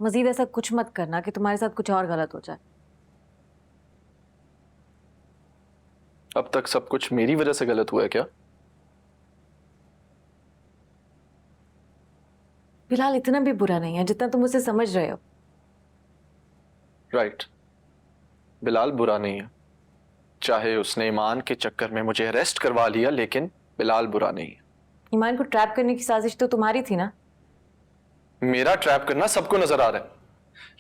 मजीद ऐसा कुछ मत करना कि तुम्हारे साथ कुछ और गलत हो जाए। अब तक सब कुछ मेरी वजह से गलत हुआ है क्या? बिलाल इतना भी बुरा नहीं है जितना तुम उसे समझ रहे हो। राइट, बिलाल बुरा नहीं है। चाहे उसने ईमान के चक्कर में मुझे अरेस्ट करवा लिया, लेकिन बिलाल बुरा नहीं है। ईमान को ट्रैप करने की साजिश तो तुम्हारी थी ना? मेरा ट्रैप करना सबको नजर आ रहा है,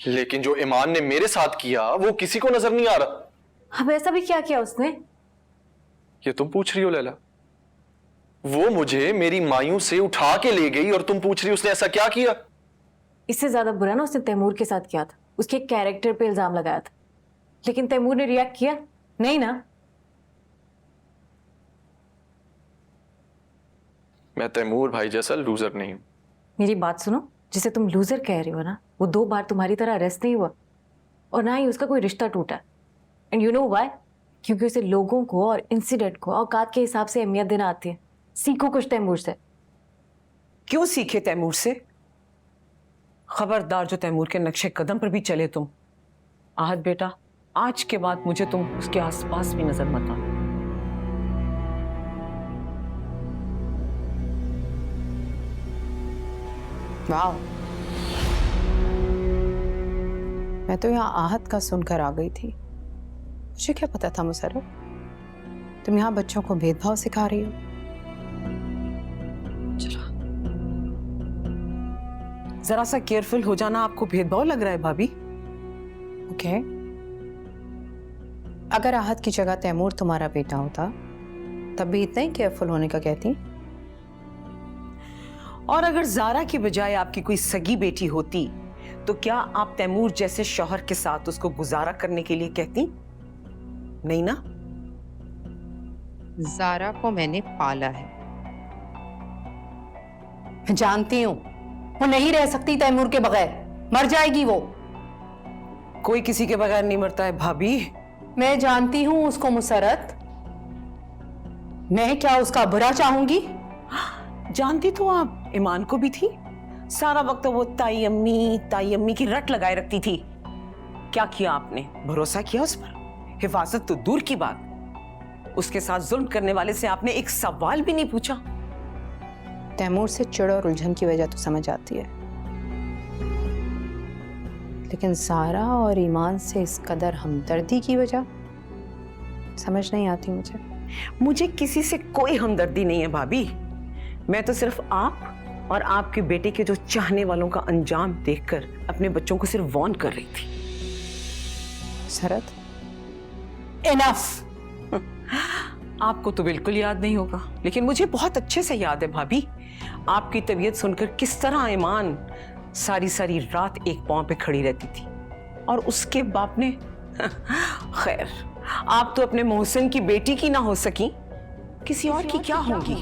लेकिन जो ईमान ने मेरे साथ किया वो किसी को नजर नहीं आ रहा। अब ऐसा भी क्या किया उसने? ये तुम पूछ रही हो लैला? वो मुझे मेरी मायूं से उठा के ले गई और तुम पूछ रही हो उसने ऐसा क्या किया? इससे ज्यादा बुरा ना उसने तैमूर के साथ किया था। उसके कैरेक्टर पे इल्जाम लगाया था, लेकिन तैमूर ने रिएक्ट किया नहीं ना? मैं तैमूर भाई जैसा लूजर नहीं हूं। मेरी बात सुनो, जिसे तुम लूजर कह रही हो ना, वो 2 बार तुम्हारी तरह अरेस्ट नहीं हुआ और ना ही उसका कोई रिश्ता टूटा। And you know why? क्योंकि उसे लोगों को और इंसिडेंट को औकात के हिसाब से अहमियत देना आती है। सीखो कुछ तैमूर से। क्यों सीखे तैमूर से? खबरदार जो तैमूर के नक्शे कदम पर भी चले तुम। आहत बेटा, आज के बाद मुझे तुम उसके आसपास भी नजर मत आना। वाह, मैं तो यहाँ आहत का सुनकर आ गई थी। मुझे क्या पता था मुसर्रफ, तुम यहाँ बच्चों को भेदभाव सिखा रही हो। जरा सा केयरफुल हो जाना आपको भेदभाव लग रहा है भाभी? ओके, अगर आहत की जगह तैमूर तुम्हारा बेटा होता तब भी इतना ही केयरफुल होने का कहती। और अगर जारा की बजाय आपकी कोई सगी बेटी होती तो क्या आप तैमूर जैसे शौहर के साथ उसको गुजारा करने के लिए कहती? नहीं ना? जारा को मैंने पाला है, मैं जानती हूँ वो नहीं रह सकती तैमूर के बगैर, मर जाएगी वो। कोई किसी के बगैर नहीं मरता है भाभी। मैं जानती हूँ उसको मुसरत, मैं क्या उसका बुरा चाहूंगी? जानती तो आप ईमान को भी थी। सारा वक्त वो ताई अम्मी की रट लगाए रखती थी। क्या किया आपने? भरोसा किया उस पर? हिफाजत तो दूर की बात, उसके साथ जुल्म करने वाले से आपने एक सवाल भी नहीं पूछा। तैमूर से चिड़ और उलझन की वजह तो समझ आती है, लेकिन सारा और ईमान से इस कदर हमदर्दी की वजह समझ नहीं आती मुझे। मुझे किसी से कोई हमदर्दी नहीं है भाभी। मैं तो सिर्फ आप और आपके बेटे के जो चाहने वालों का अंजाम देखकर अपने बच्चों को सिर्फ वार्न कर रही थी। सरत, इनफ। आपको तो बिल्कुल याद नहीं होगा, लेकिन मुझे बहुत अच्छे से याद है भाभी। आपकी तबीयत सुनकर किस तरह ईमान सारी सारी रात एक पांव पे खड़ी रहती थी और उसके बाप ने खैर, आप तो अपने मोहसिन की बेटी की ना हो सकी, किसी और की क्या होगी?